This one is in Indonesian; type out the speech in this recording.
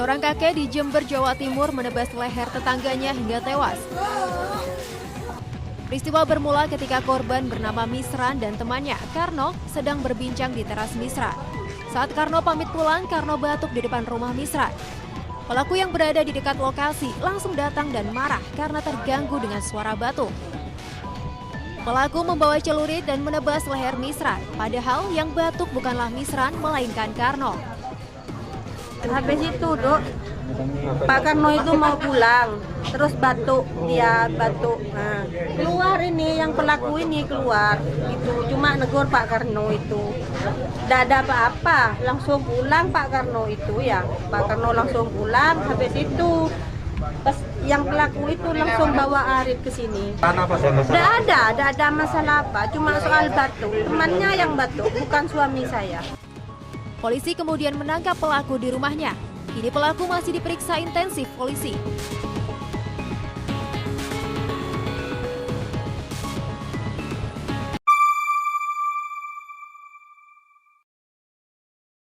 Seorang kakek di Jember, Jawa Timur menebas leher tetangganya hingga tewas. Peristiwa bermula ketika korban bernama Misran dan temannya, Karno, sedang berbincang di teras Misran. Saat Karno pamit pulang, Karno batuk di depan rumah Misran. Pelaku yang berada di dekat lokasi langsung datang dan marah karena terganggu dengan suara batuk. Pelaku membawa celurit dan menebas leher Misran, padahal yang batuk bukanlah Misran, melainkan Karno. Habis itu, Dok, Pak Karno itu mau pulang, terus batuk, dia batuk. Nah, keluar ini, yang pelaku ini keluar, itu cuma negur Pak Karno itu. Tidak ada apa-apa, langsung pulang Pak Karno itu ya. Pak Karno langsung pulang, habis itu pas yang pelaku itu langsung bawa Arif ke sini. Tidak ada masalah apa, cuma soal batuk. Temannya yang batuk, bukan suami saya. Polisi kemudian menangkap pelaku di rumahnya. Kini pelaku masih diperiksa intensif polisi.